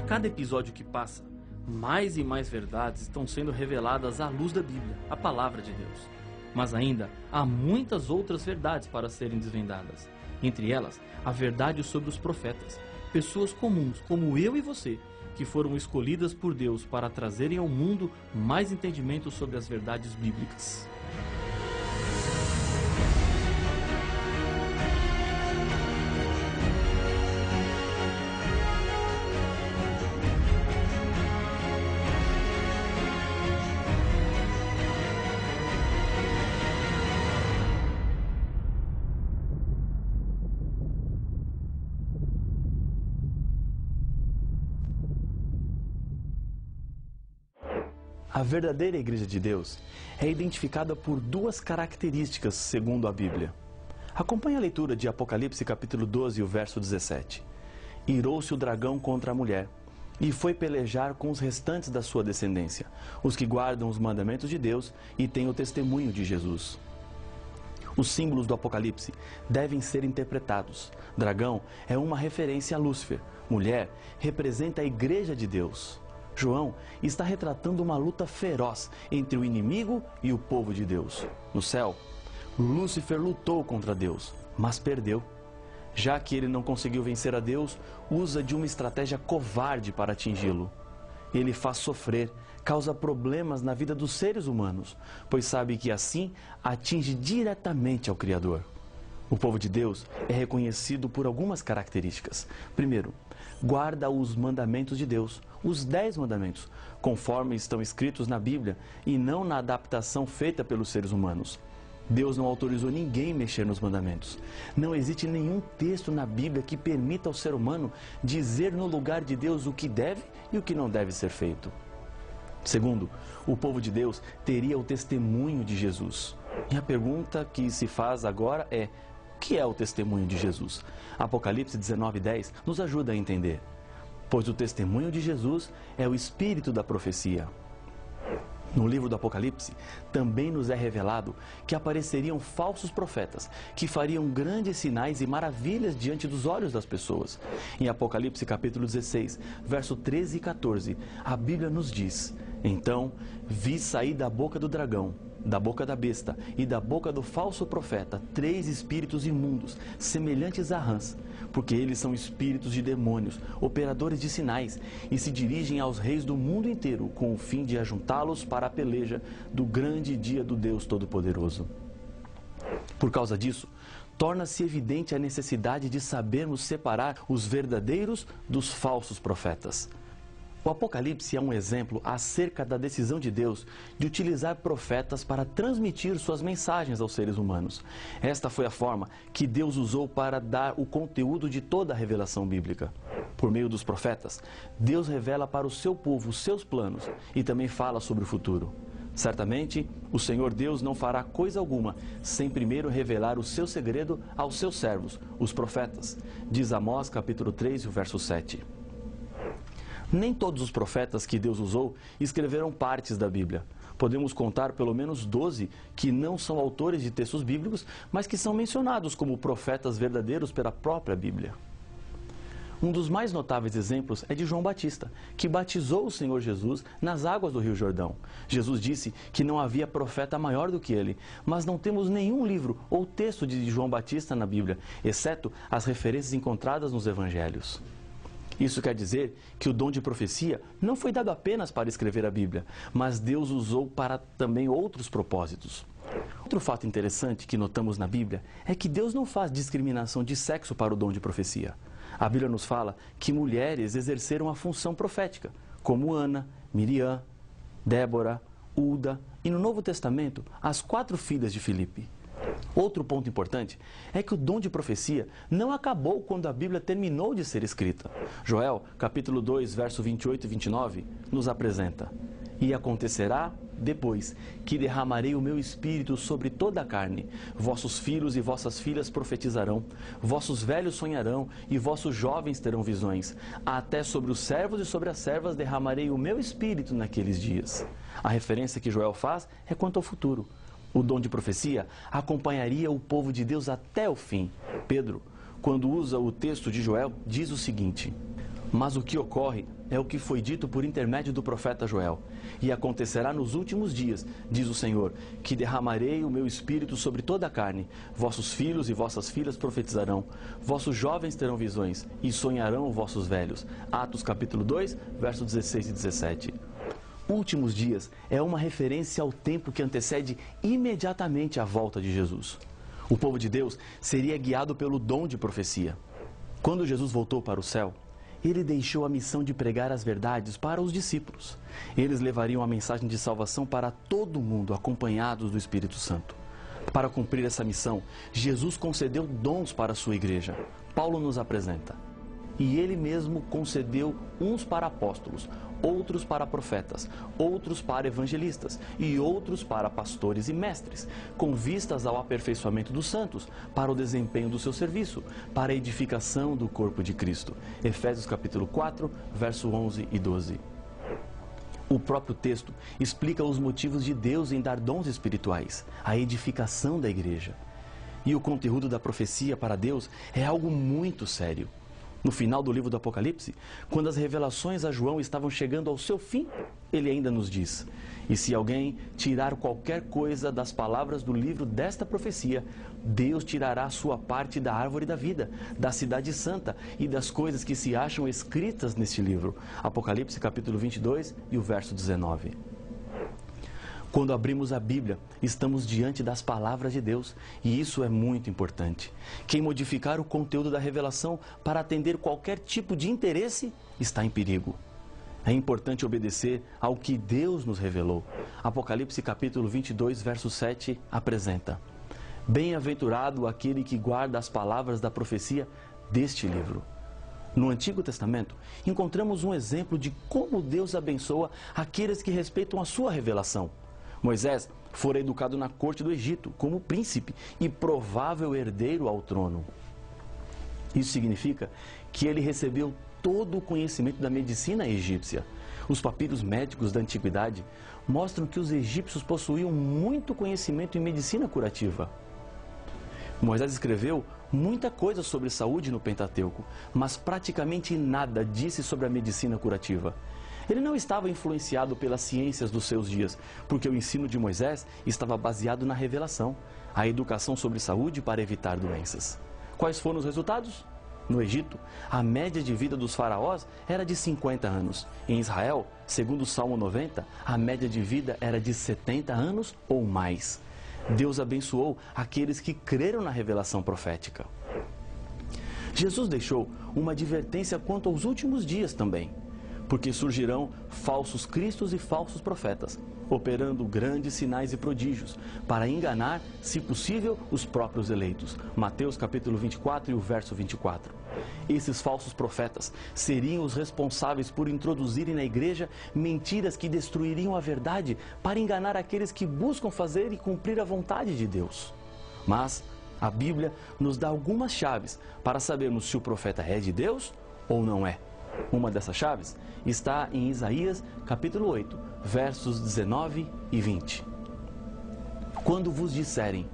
cada episódio que passa, mais e mais verdades estão sendo reveladas à luz da Bíblia, a palavra de Deus. Mas ainda há muitas outras verdades para serem desvendadas. Entre elas, a verdade sobre os profetas, pessoas comuns como eu e você, que foram escolhidas por Deus para trazerem ao mundo mais entendimento sobre as verdades bíblicas. A verdadeira Igreja de Deus é identificada por duas características, segundo a Bíblia. Acompanhe a leitura de Apocalipse capítulo 12, o verso 17. Irou-se o dragão contra a mulher, e foi pelejar com os restantes da sua descendência, os que guardam os mandamentos de Deus e têm o testemunho de Jesus. Os símbolos do Apocalipse devem ser interpretados. Dragão é uma referência a Lúcifer. Mulher representa a Igreja de Deus. João está retratando uma luta feroz entre o inimigo e o povo de Deus. No céu, Lúcifer lutou contra Deus, mas perdeu. Já que ele não conseguiu vencer a Deus, usa de uma estratégia covarde para atingi-lo. Ele faz sofrer, causa problemas na vida dos seres humanos, pois sabe que assim atinge diretamente ao Criador. O povo de Deus é reconhecido por algumas características. Primeiro, guarda os mandamentos de Deus, os 10 mandamentos, conforme estão escritos na Bíblia e não na adaptação feita pelos seres humanos. Deus não autorizou ninguém mexer nos mandamentos. Não existe nenhum texto na Bíblia que permita ao ser humano dizer no lugar de Deus o que deve e o que não deve ser feito. Segundo, o povo de Deus teria o testemunho de Jesus. E a pergunta que se faz agora é: o que é o testemunho de Jesus? Apocalipse 19:10 nos ajuda a entender. Pois o testemunho de Jesus é o espírito da profecia. No livro do Apocalipse, também nos é revelado que apareceriam falsos profetas, que fariam grandes sinais e maravilhas diante dos olhos das pessoas. Em Apocalipse capítulo 16, verso 13 e 14, a Bíblia nos diz: então vi sair da boca do dragão, da boca da besta e da boca do falso profeta 3 espíritos imundos, semelhantes a rãs, porque eles são espíritos de demônios, operadores de sinais, e se dirigem aos reis do mundo inteiro, com o fim de ajuntá-los para a peleja do grande dia do Deus Todo-Poderoso. Por causa disso, torna-se evidente a necessidade de sabermos separar os verdadeiros dos falsos profetas. O Apocalipse é um exemplo acerca da decisão de Deus de utilizar profetas para transmitir suas mensagens aos seres humanos. Esta foi a forma que Deus usou para dar o conteúdo de toda a revelação bíblica. Por meio dos profetas, Deus revela para o seu povo os seus planos e também fala sobre o futuro. Certamente, o Senhor Deus não fará coisa alguma sem primeiro revelar o seu segredo aos seus servos, os profetas. Diz Amós capítulo 3, o verso 7. Nem todos os profetas que Deus usou escreveram partes da Bíblia. Podemos contar pelo menos 12 que não são autores de textos bíblicos, mas que são mencionados como profetas verdadeiros pela própria Bíblia. Um dos mais notáveis exemplos é de João Batista, que batizou o Senhor Jesus nas águas do Rio Jordão. Jesus disse que não havia profeta maior do que ele, mas não temos nenhum livro ou texto de João Batista na Bíblia, exceto as referências encontradas nos Evangelhos. Isso quer dizer que o dom de profecia não foi dado apenas para escrever a Bíblia, mas Deus usou para também outros propósitos. Outro fato interessante que notamos na Bíblia é que Deus não faz discriminação de sexo para o dom de profecia. A Bíblia nos fala que mulheres exerceram a função profética, como Ana, Miriam, Débora, Ulda e no Novo Testamento, as 4 filhas de Filipe. Outro ponto importante é que o dom de profecia não acabou quando a Bíblia terminou de ser escrita. Joel, capítulo 2, verso 28 e 29, nos apresenta: e acontecerá depois que derramarei o meu espírito sobre toda a carne. Vossos filhos e vossas filhas profetizarão, vossos velhos sonharão e vossos jovens terão visões. Até sobre os servos e sobre as servas derramarei o meu espírito naqueles dias. A referência que Joel faz é quanto ao futuro. O dom de profecia acompanharia o povo de Deus até o fim. Pedro, quando usa o texto de Joel, diz o seguinte: Mas o que ocorre é o que foi dito por intermédio do profeta Joel. E acontecerá nos últimos dias, diz o Senhor, que derramarei o meu espírito sobre toda a carne. Vossos filhos e vossas filhas profetizarão. Vossos jovens terão visões e sonharão vossos velhos. Atos capítulo 2, versos 16 e 17. Últimos dias é uma referência ao tempo que antecede imediatamente a volta de Jesus. O povo de Deus seria guiado pelo dom de profecia. Quando Jesus voltou para o céu, ele deixou a missão de pregar as verdades para os discípulos. Eles levariam a mensagem de salvação para todo mundo, acompanhados do Espírito Santo. Para cumprir essa missão, Jesus concedeu dons para a sua igreja. Paulo nos apresenta. E ele mesmo concedeu uns para apóstolos, outros para profetas, outros para evangelistas e outros para pastores e mestres, com vistas ao aperfeiçoamento dos santos, para o desempenho do seu serviço, para a edificação do corpo de Cristo. Efésios capítulo 4, verso 11 e 12. O próprio texto explica os motivos de Deus em dar dons espirituais, a edificação da igreja. E o conteúdo da profecia para Deus é algo muito sério. No final do livro do Apocalipse, quando as revelações a João estavam chegando ao seu fim, ele ainda nos diz: e se alguém tirar qualquer coisa das palavras do livro desta profecia, Deus tirará a sua parte da árvore da vida, da cidade santa e das coisas que se acham escritas neste livro. Apocalipse capítulo 22 e o verso 19. Quando abrimos a Bíblia, estamos diante das palavras de Deus, e isso é muito importante. Quem modificar o conteúdo da revelação para atender qualquer tipo de interesse está em perigo. É importante obedecer ao que Deus nos revelou. Apocalipse capítulo 22, verso 7 apresenta: bem-aventurado aquele que guarda as palavras da profecia deste livro. No Antigo Testamento, encontramos um exemplo de como Deus abençoa aqueles que respeitam a sua revelação. Moisés fora educado na corte do Egito como príncipe e provável herdeiro ao trono. Isso significa que ele recebeu todo o conhecimento da medicina egípcia. Os papiros médicos da antiguidade mostram que os egípcios possuíam muito conhecimento em medicina curativa. Moisés escreveu muita coisa sobre saúde no Pentateuco, mas praticamente nada disse sobre a medicina curativa. Ele não estava influenciado pelas ciências dos seus dias, porque o ensino de Moisés estava baseado na revelação, a educação sobre saúde para evitar doenças. Quais foram os resultados? No Egito, a média de vida dos faraós era de 50 anos. Em Israel, segundo o Salmo 90, a média de vida era de 70 anos ou mais. Deus abençoou aqueles que creram na revelação profética. Jesus deixou uma advertência quanto aos últimos dias também, porque surgirão falsos cristos e falsos profetas, operando grandes sinais e prodígios, para enganar, se possível, os próprios eleitos. Mateus capítulo 24 e o verso 24. Esses falsos profetas seriam os responsáveis por introduzirem na igreja mentiras que destruiriam a verdade, para enganar aqueles que buscam fazer e cumprir a vontade de Deus. Mas a Bíblia nos dá algumas chaves para sabermos se o profeta é de Deus ou não é. Uma dessas chaves está em Isaías capítulo 8, versos 19 e 20. Quando vos disserem: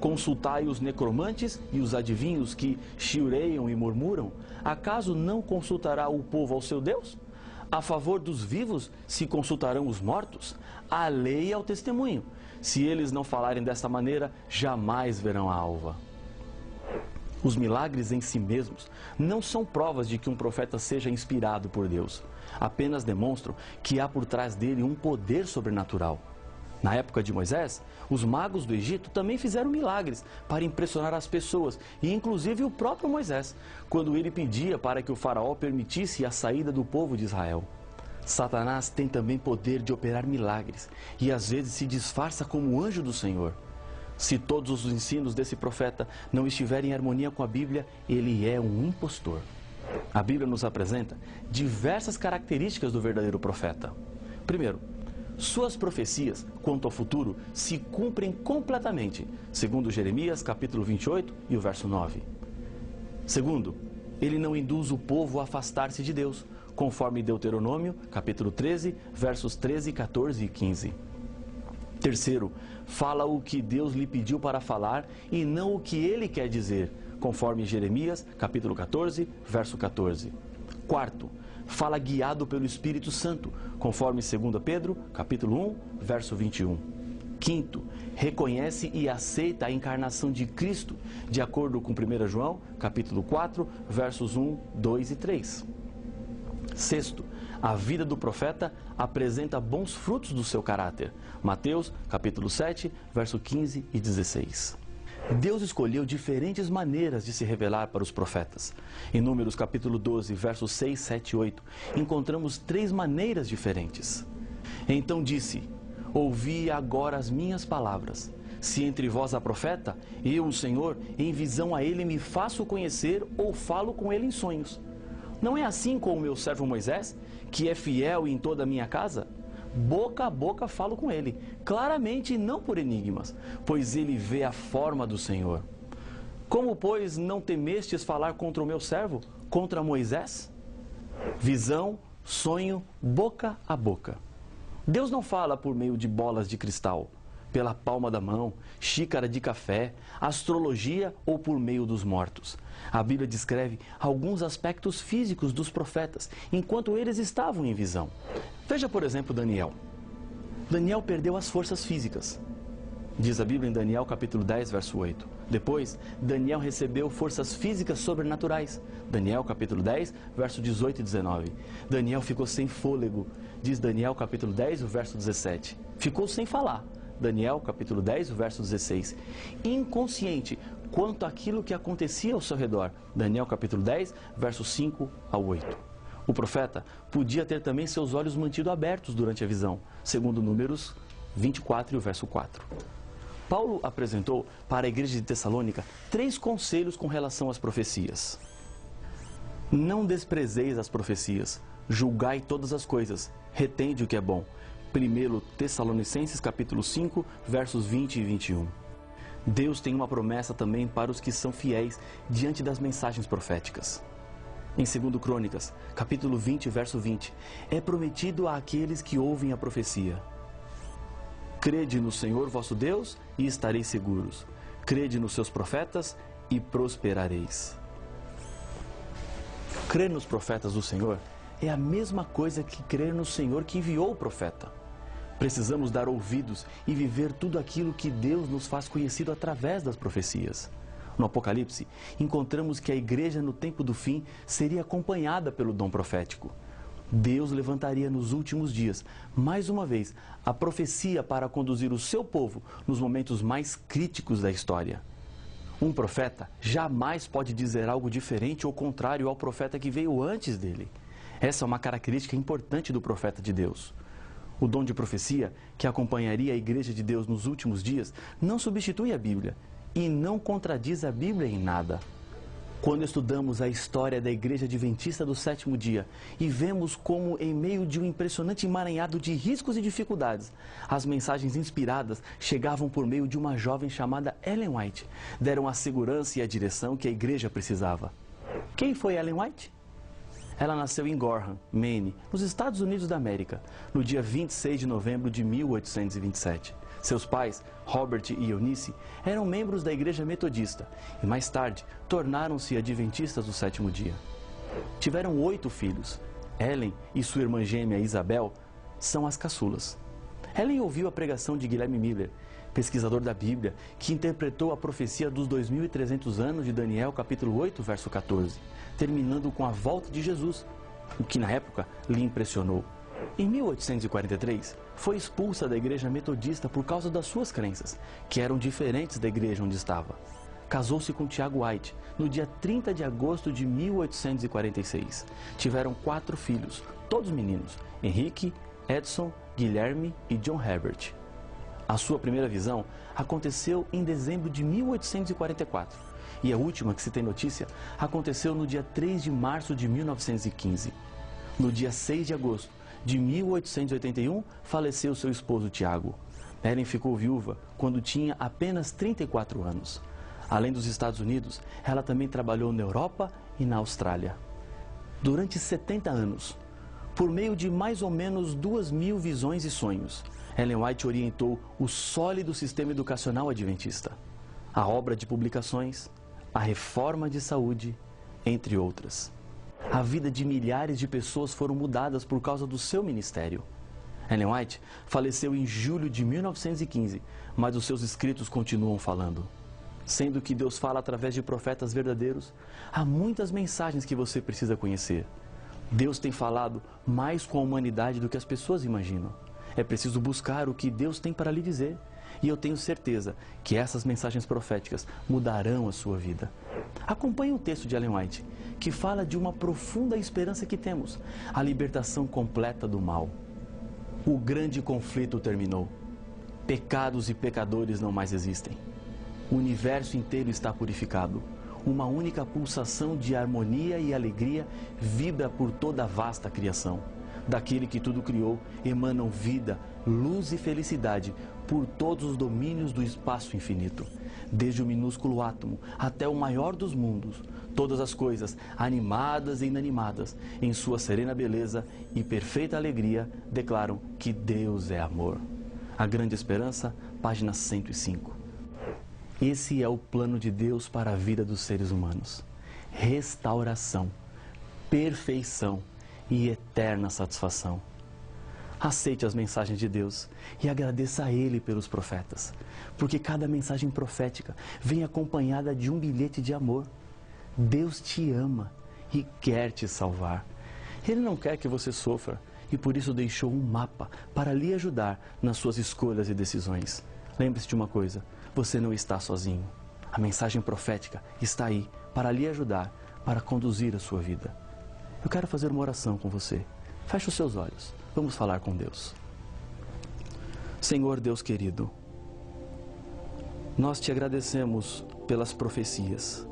consultai os necromantes e os adivinhos que chiureiam e murmuram, acaso não consultará o povo ao seu Deus? A favor dos vivos se consultarão os mortos? A lei é o testemunho. Se eles não falarem desta maneira, jamais verão a alva. Os milagres em si mesmos não são provas de que um profeta seja inspirado por Deus. Apenas demonstram que há por trás dele um poder sobrenatural. Na época de Moisés, os magos do Egito também fizeram milagres para impressionar as pessoas, e inclusive o próprio Moisés, quando ele pedia para que o faraó permitisse a saída do povo de Israel. Satanás tem também poder de operar milagres, e às vezes se disfarça como anjo do Senhor. Se todos os ensinos desse profeta não estiverem em harmonia com a Bíblia, ele é um impostor. A Bíblia nos apresenta diversas características do verdadeiro profeta. Primeiro, suas profecias quanto ao futuro se cumprem completamente, segundo Jeremias capítulo 28 e o verso 9. Segundo, ele não induz o povo a afastar-se de Deus, conforme Deuteronômio capítulo 13, versos 13, 14 e 15. Terceiro, fala o que Deus lhe pediu para falar e não o que ele quer dizer, conforme Jeremias, capítulo 14, verso 14. Quarto, fala guiado pelo Espírito Santo, conforme 2 Pedro, capítulo 1, verso 21. Quinto, reconhece e aceita a encarnação de Cristo, de acordo com 1 João, capítulo 4, versos 1, 2 e 3. Sexto, a vida do profeta apresenta bons frutos do seu caráter. Mateus, capítulo 7, verso 15 e 16. Deus escolheu diferentes maneiras de se revelar para os profetas. Em Números, capítulo 12, versos 6, 7 e 8, encontramos 3 maneiras diferentes. Então disse: ouvi agora as minhas palavras. Se entre vós há profeta, eu, o Senhor, em visão a ele me faço conhecer ou falo com ele em sonhos. Não é assim com o meu servo Moisés, que é fiel em toda a minha casa? Boca a boca falo com ele, claramente e não por enigmas, pois ele vê a forma do Senhor. Como, pois, não temestes falar contra o meu servo, contra Moisés? Visão, sonho, boca a boca. Deus não fala por meio de bolas de cristal, pela palma da mão, xícara de café, astrologia ou por meio dos mortos. A Bíblia descreve alguns aspectos físicos dos profetas, enquanto eles estavam em visão. Veja, por exemplo, Daniel. Daniel perdeu as forças físicas. Diz a Bíblia em Daniel capítulo 10, verso 8. Depois, Daniel recebeu forças físicas sobrenaturais. Daniel capítulo 10, verso 18 e 19. Daniel ficou sem fôlego. Diz Daniel capítulo 10, verso 17. Ficou sem falar. Daniel capítulo 10, verso 16. Inconsciente quanto àquilo que acontecia ao seu redor. Daniel capítulo 10, versos 5 a 8. O profeta podia ter também seus olhos mantidos abertos durante a visão, segundo Números 24 e o verso 4. Paulo apresentou para a igreja de Tessalônica 3 conselhos com relação às profecias. Não desprezeis as profecias, julgai todas as coisas, retende o que é bom. 1 Tessalonicenses capítulo 5, versos 20 e 21. Deus tem uma promessa também para os que são fiéis diante das mensagens proféticas. Em 2 Crônicas, capítulo 20, verso 20, é prometido àqueles que ouvem a profecia: crede no Senhor vosso Deus e estareis seguros. Crede nos seus profetas e prosperareis. Crer nos profetas do Senhor é a mesma coisa que crer no Senhor que enviou o profeta. Precisamos dar ouvidos e viver tudo aquilo que Deus nos faz conhecido através das profecias. No Apocalipse, encontramos que a igreja no tempo do fim seria acompanhada pelo dom profético. Deus levantaria nos últimos dias, mais uma vez, a profecia para conduzir o seu povo nos momentos mais críticos da história. Um profeta jamais pode dizer algo diferente ou contrário ao profeta que veio antes dele. Essa é uma característica importante do profeta de Deus. O dom de profecia, que acompanharia a igreja de Deus nos últimos dias, não substitui a Bíblia e não contradiz a Bíblia em nada. Quando estudamos a história da Igreja Adventista do Sétimo Dia e vemos como, em meio de um impressionante emaranhado de riscos e dificuldades, as mensagens inspiradas chegavam por meio de uma jovem chamada Ellen White, deram a segurança e a direção que a igreja precisava. Quem foi Ellen White? Ela nasceu em Gorham, Maine, nos Estados Unidos da América, no dia 26 de novembro de 1827. Seus pais, Robert e Eunice, eram membros da Igreja Metodista e mais tarde tornaram-se adventistas do sétimo dia. Tiveram 8 filhos. Ellen e sua irmã gêmea Isabel são as caçulas. Ellen ouviu a pregação de Guilherme Miller, pesquisador da Bíblia, que interpretou a profecia dos 2.300 anos de Daniel, capítulo 8, verso 14, terminando com a volta de Jesus, o que na época lhe impressionou. Em 1843, foi expulsa da igreja metodista por causa das suas crenças, que eram diferentes da igreja onde estava. Casou-se com Tiago White no dia 30 de agosto de 1846. Tiveram 4 filhos, todos meninos: Henrique, Edson, Guilherme e John Herbert. A sua primeira visão aconteceu em dezembro de 1844 e a última que se tem notícia aconteceu no dia 3 de março de 1915. No dia 6 de agosto de 1881, faleceu seu esposo Tiago. Ellen ficou viúva quando tinha apenas 34 anos. Além dos Estados Unidos, ela também trabalhou na Europa e na Austrália. Durante 70 anos, por meio de mais ou menos 2.000 visões e sonhos, Ellen White orientou o sólido sistema educacional adventista, a obra de publicações, a reforma de saúde, entre outras. A vida de milhares de pessoas foram mudadas por causa do seu ministério. Ellen White faleceu em julho de 1915, mas os seus escritos continuam falando. Sendo que Deus fala através de profetas verdadeiros, há muitas mensagens que você precisa conhecer. Deus tem falado mais com a humanidade do que as pessoas imaginam. É preciso buscar o que Deus tem para lhe dizer. E eu tenho certeza que essas mensagens proféticas mudarão a sua vida. Acompanhe um texto de Ellen White, que fala de uma profunda esperança que temos, a libertação completa do mal. O grande conflito terminou. Pecados e pecadores não mais existem. O universo inteiro está purificado. Uma única pulsação de harmonia e alegria vibra por toda a vasta criação. Daquele que tudo criou, emanam vida, luz e felicidade por todos os domínios do espaço infinito. Desde o minúsculo átomo até o maior dos mundos, todas as coisas, animadas e inanimadas, em sua serena beleza e perfeita alegria, declaram que Deus é amor. A Grande Esperança, página 105. Esse é o plano de Deus para a vida dos seres humanos. Restauração, perfeição e eterna satisfação. Aceite as mensagens de Deus e agradeça a Ele pelos profetas, porque cada mensagem profética vem acompanhada de um bilhete de amor. Deus te ama e quer te salvar. Ele não quer que você sofra e por isso deixou um mapa para lhe ajudar nas suas escolhas e decisões. Lembre-se de uma coisa, você não está sozinho. A mensagem profética está aí para lhe ajudar, para conduzir a sua vida. Eu quero fazer uma oração com você. Feche os seus olhos. Vamos falar com Deus. Senhor Deus querido, nós te agradecemos pelas profecias.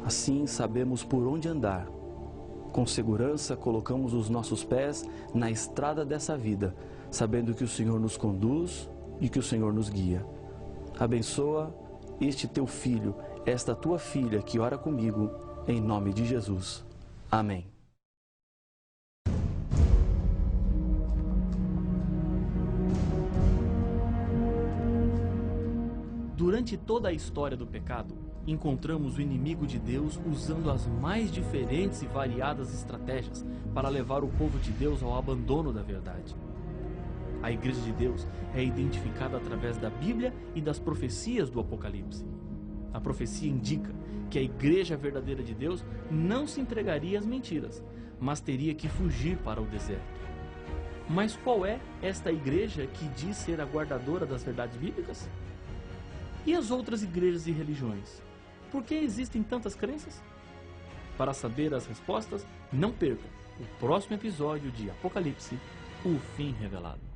Assim sabemos por onde andar. Com segurança colocamos os nossos pés na estrada dessa vida, sabendo que o Senhor nos conduz e que o Senhor nos guia. Abençoa este teu filho, esta tua filha que ora comigo, em nome de Jesus. Amém. Durante toda a história do pecado, encontramos o inimigo de Deus usando as mais diferentes e variadas estratégias para levar o povo de Deus ao abandono da verdade. A Igreja de Deus é identificada através da Bíblia e das profecias do Apocalipse. A profecia indica que a Igreja verdadeira de Deus não se entregaria às mentiras, mas teria que fugir para o deserto. Mas qual é esta igreja que diz ser a guardadora das verdades bíblicas? E as outras igrejas e religiões? Por que existem tantas crenças? Para saber as respostas, não perca o próximo episódio de Apocalipse, o fim revelado.